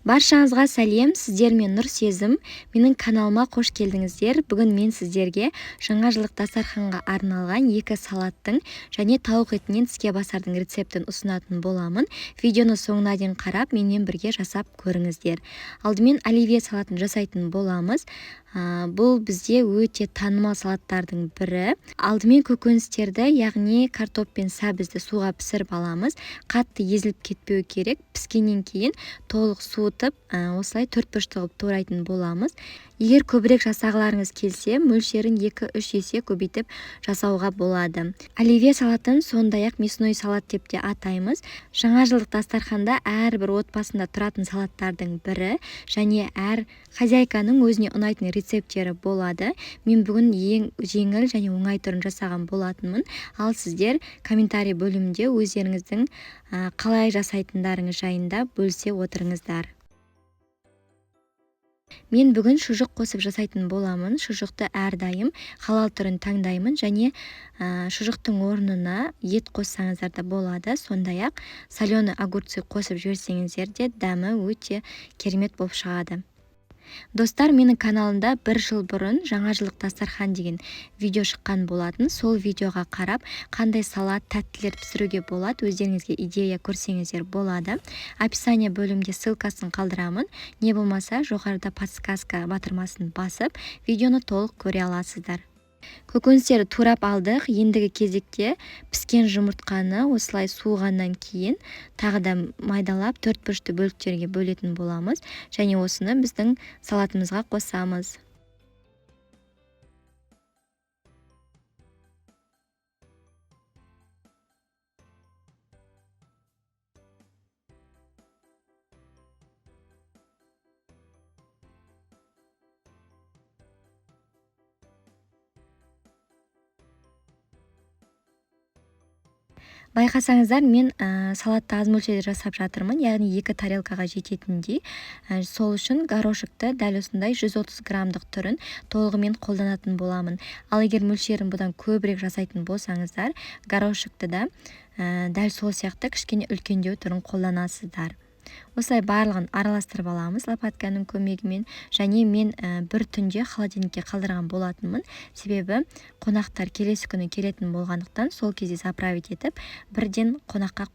Баршаңызға сәлем, сіздермен Нұр Сезім. Менің каналыма қош келдіңіздер. Бүгін мен сіздерге жаңа жылдық дастарханға арналған екі салаттың және тауық етінен тіске басардың рецептін ұсынатын боламын. Видеоны соңына дейін қарап, менімен бірге жасап көріңіздер. Алдымен оливье салатын жасайтын боламыз. Бұл бізде өте танымал салаттардың бірі. Алдымен көкөністерді, яғни картоп пен сәбізді суға пісіріп аламыз. Қатты езіліп кетпеу керек. Піскеннен кейін толық суытып, осылай 4-5 қылып турайтын боламыз. Егер көбірек жасағыларыңыз келсе, мөлшерін 2-3 есе көбейтіп жасауға болады. Оливье салатын сондай-ақ мясной салат деп те атаймыз. Жаңа жылдық дастарханда әрбір отбасында тұратын салаттардың бірі, және әр хозяйканың өзіне ұнайтын рецептері болады. Мен бүгін ең жеңіл және оңай түрін жасаған болатынмын. Ал сіздер комментарий бөлімінде өздеріңіздің қалай жасайтындарыңыз жайында бөлісе отырыңыздар. Мен бүгін шұжық қосып жасайтын боламын. Шұжықты әрдайым халал түрін таңдаймын, және шұжықтың орнына ет қоссаңыздар да болады. Сондай-ақ соленый огурцы қосып жіберсеңіздер де дәмі өте керемет болып шығады. Достар, менің каналымда 1 жыл бұрын жаңа жылдық дастархан деген видео шыққан болатын. Сол видеоға қарап, қандай салат, тәттілер пісіруге болады, өздеріңізге идея көрсеңіздер болады. Описание бөлімде ссылкасын қалдырамын. Не болмаса, жоғарыда подсказка батырмасын басып, видеоны толық көре аласыздар. Көкөністерді турап алдық. Ендігі кезекте піскен жұмыртқаны осылай суығаннан кейін тағы да майдалап 4 бөлікті бөліктерге бөлетін боламыз, және осыны біздің салатымызға қосамыз. Байқасаңыздар, мен салатты аз мөлшерде жасап жатырмын, яғни 2 тарелкаға жететіндей. Сол үшін горошекті дәл осындай 130 граммдық түрін толығымен қолданатын боламын. Ал егер мөлшерін бұдан көбірек жасайтын болсаңыздар, горошекті да дәл сол сияқты кішкене үлкендеу түрін қолданасыздар. Осылай барлығын араластырып аламыз лопатканың көмегімен, және мен бір түнде холодильникке қалдырған болатынмын. Себебі қонақтар келесі күні келетін болғандықтан сол кезде заправить етіп, бірден қонаққа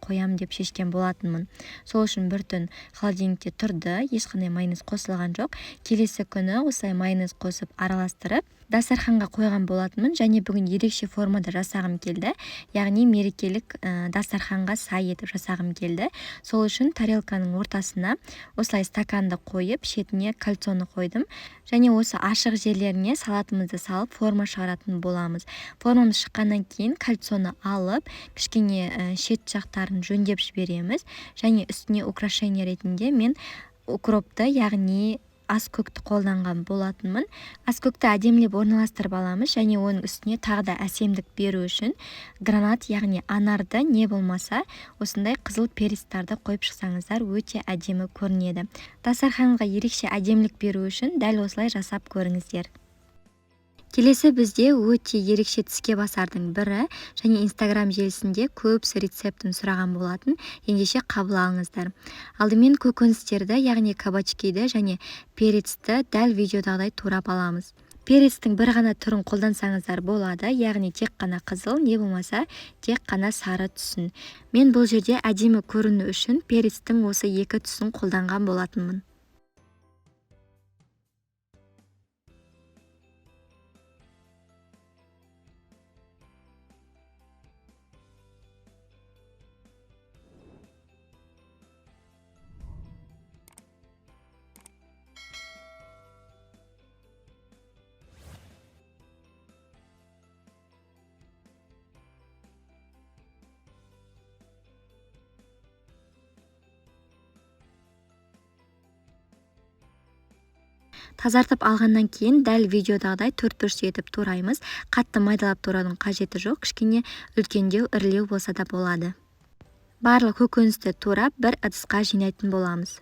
қоям деп шешкен болатынмын. Сол үшін бір түн холодильникте тұрды, ешқандай майонез қосылған жоқ. Келесі күні осылай майонез қосып араластырып дастарханға қойған болатынмын, және бүгін ерекше формада жасағым келді, яғни мерекелік дастарханға сай етіп жасағым келді. Сол үшін тарелканың ортасына осылай стаканды қойып, шетіне кальцоны қойдым, және осы ашық жерлеріне салатымызды салып форма шығаратын боламыз. Формамыз шыққаннан кейін кальцоны алып, кішкене шет жақтарын жөндеп жібереміз, және үстіне украшение ретінде мен укропты, яғни ас көкті қолданған болатынмын. Ас көкті әдемілеп орналастырып аламыз, және оның үстіне тағы да әсемдік беру үшін гранат, яғни анарды, не болмаса осындай қызыл перецтарды қойып шықсаңыздар, өте әдемі көрінеді. Дастарханға ерекше әдемілік беру үшін дәл осылай жасап көріңіздер. Келесі бізде өте ерекше тіске басардың бірі, және Instagram желісінде көбісі рецептін сұраған болатын, ендеше қабыл алыңыздар. Алдымен көкөністерді, яғни кабачкиді және перецті дәл видеодағыдай турап аламыз. Перецтің бір ғана түрін қолдансаңыздар болады, яғни тек қана қызыл, не болмаса тек қана сары түсін. Мен бұл жерде әдемі көріну үшін перецтің осы 2 түсін қолданған болатынмын. Тазартып алғаннан кейін дәл видеодағыдай 4-5 етіп тураймыз. Қатты майдалап тураудың қажеті жоқ, кішкене үлкендеу, ірілеу болса да болады. Барлық көкөністі турап бір ыдысқа жинайтын боламыз.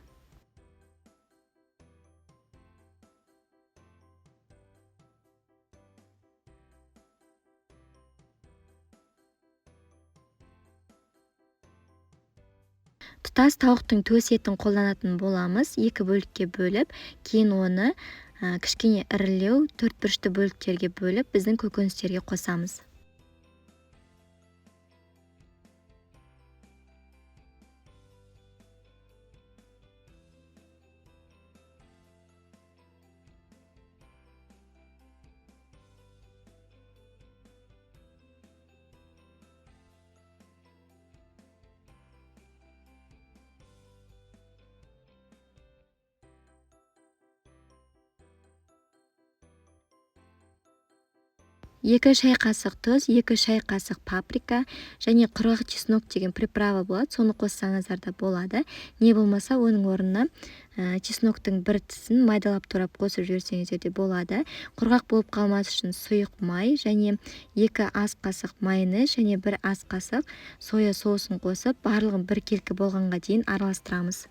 тұтас тауықтың төс етін қолданатын боламыз. 2 бөлікке бөліп, кейін оны кішкене ірілеу 4 бұрышты бөліктерге бөліп, біздің көкөністерге қосамыз. Екі шай қасық тұз, 2 шай қасық паприка және құрғақ чеснок деген приправа болады. Соны қоссаңыздар да болады. Не болмаса оның орнына чесноктың бір тісін майдалап турап қосып жіберсеңіздер де болады. Құрғақ болып қалмас үшін сұйық май және 2 ас қасық майонез және 1 ас қасық соя соусын қосып, барлығын бір келкі болғанға дейін араластырамыз.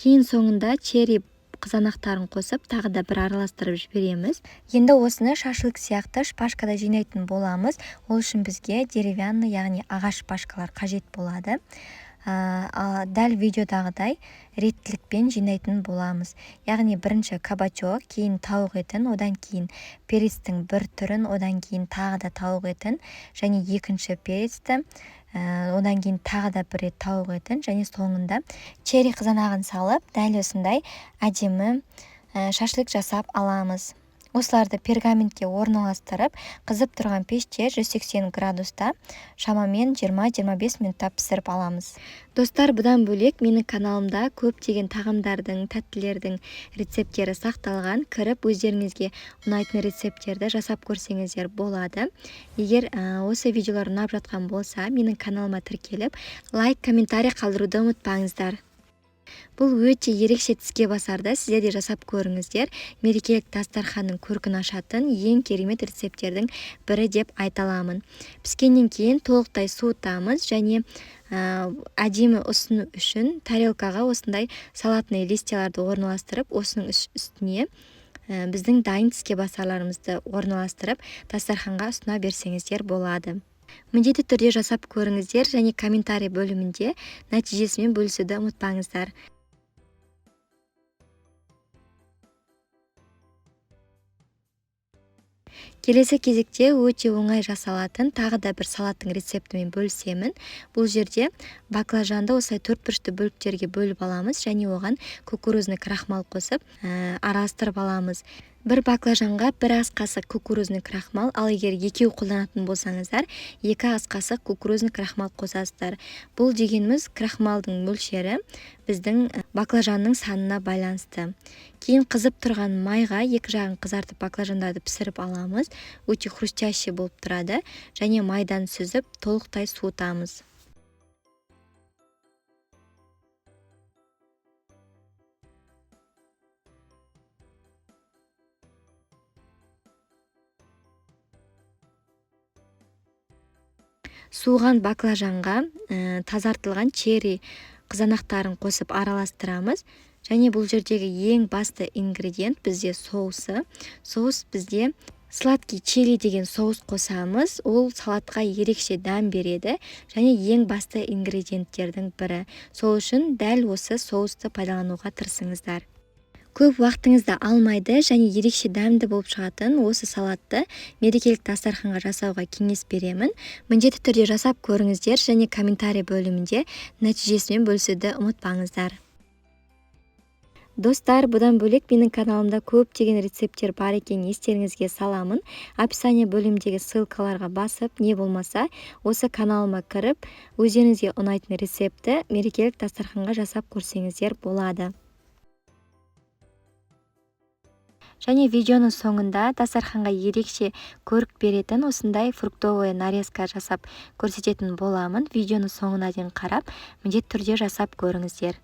Кейін соңында черри қызанақтарын қосып, тағы да бір араластырып жібереміз. Енді осыны шашлык сияқты шпажкада жинайтын боламыз. Ол үшін бізге деревянный, яғни ағаш шпажкалар қажет болады. Дәл видеодағыдай реттілікпен жинайтын боламыз. Яғни бірінші кабачок, кейін тауық етін, одан кейін перецтің бір түрін, одан кейін тағы да тауық етін және екінші перецті, одан кейін тағы да бір рет тауық етін және соңында черри қызанағын салып, дәл осындай әдемі шашлык жасап аламыз. Осыларды пергаментке орналастырып, қызып тұрған пеште 180 градуста шамамен 20-25 минутта пісіріп аламыз. Достар, бұдан бөлек менің каналымда көптеген тағамдардың, тәттілердің рецепттері сақталған. Кіріп өздеріңізге ұнайтын рецепттерді жасап көрсеңіздер болады. Егер осы видеолар ұнап жатқан болса, менің каналыма тіркеліп, лайк, комментарий қалдыруды ұмытпаңыздар. Бұл өте ерекше тіске басарда, сіздер де жасап көріңіздер. Мерекелік дастарханның көркін ашатын ең керемет рецепттердің бірі деп айта аламын. Піскеннен кейін толықтай суытамыз және әдемі ұсыну үшін тарелкаға осындай салатный листьяларды орналастырып, осының үстіне біздің дайын тіске басарларымызды орналастырып, дастарханға ұсына берсеңіздер болады. Міндетті түрде жасап көріңіздер және комментарий бөлімінде нәтижесімен бөлісуді ұмытпаңыздар. Келесі кезекте өте оңай жасалатын тағы да бір салаттың рецептімен бөлісемін. Бұл жерде баклажанды осылай 4 бұрышты бөліктерге бөліп аламыз және оған кукурузный крахмал қосып араластырып аламыз. Бір баклажанға 1 ас қасық кукурузный крахмал, ал егер екеу қолданатын болсаңыздар, 2 ас қасық кукурузный крахмал қосасыздар. Бұл дегеніміз крахмалдың мөлшері біздің баклажанның санына байланысты. Кейін қызып тұрған майға 2 жағын қызартып баклажандарды пісіріп аламыз. Өте хрустящий болып тұрады және майдан сүзіп толықтай суытамыз. Суыған баклажанға тазартылған черри қызанақтарын қосып араластырамыз. Және бұл жердегі ең басты ингредиент бізде соусы. Соус бізде сладкий чили деген соус қосамыз. Ол салатқа ерекше дәм береді және ең басты ингредиенттердің бірі. Сол үшін дәл осы соусты пайдалануға тырысыңыздар. Көп уақытыңызды алмайды және ерекше дәмді болып шығатын осы салатты мерекелік дастарханға жасауға кеңес беремін. Міндетті түрде жасап көріңіздер және комментарий бөлімінде нәтижесімен бөлісуді ұмытпаңыздар. Достар, бұдан бөлек менің каналымда көптеген рецепттер бар екен, естеріңізге саламын. Описание бөлімдегі ссылкаларға басып, не болмаса осы каналыма кіріп, өздеріңізге ұнайтын рецепті мерекелік дастарханға жасап көрсеңіздер болады. Және видеоның соңында дастарханға ерекше көрік беретін осындай фруктовый нарезка жасап көрсететін боламын. Видеоның соңына дейін қарап, міндетті түрде жасап көріңіздер.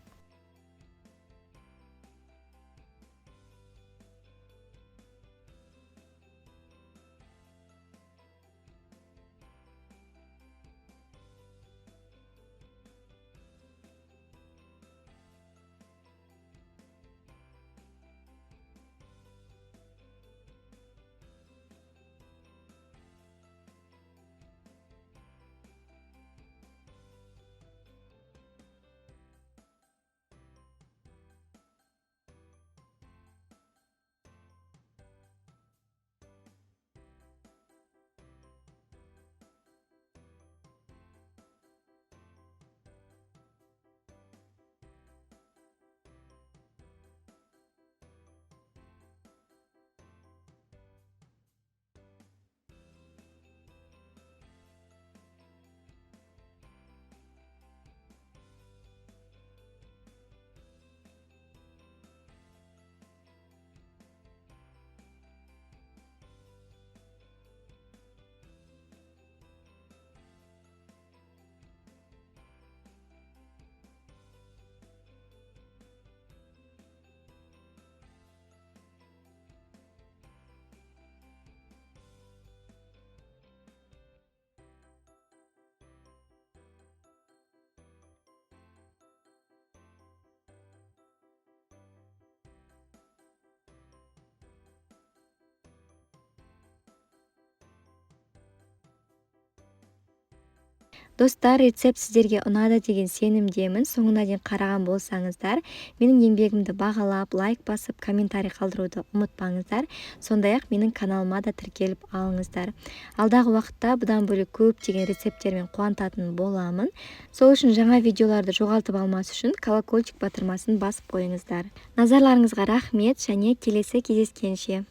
Достар, рецепт сіздерге ұнады деген сенімдемін. Соңына дейін қараған болсаңыздар, менің еңбегімді бағалап, лайк басып, комментарий қалдыруды ұмытпаңыздар. Сондай-ақ менің каналыма да тіркеліп алыңыздар. Алдағы уақытта бұдан бөлек көптеген рецепттермен қуантатын боламын. Сол үшін жаңа видеоларды жоғалтып алмас үшін колокольчик батырмасын басып қойыңыздар. Назарларыңызға рахмет және келесі кездескенше.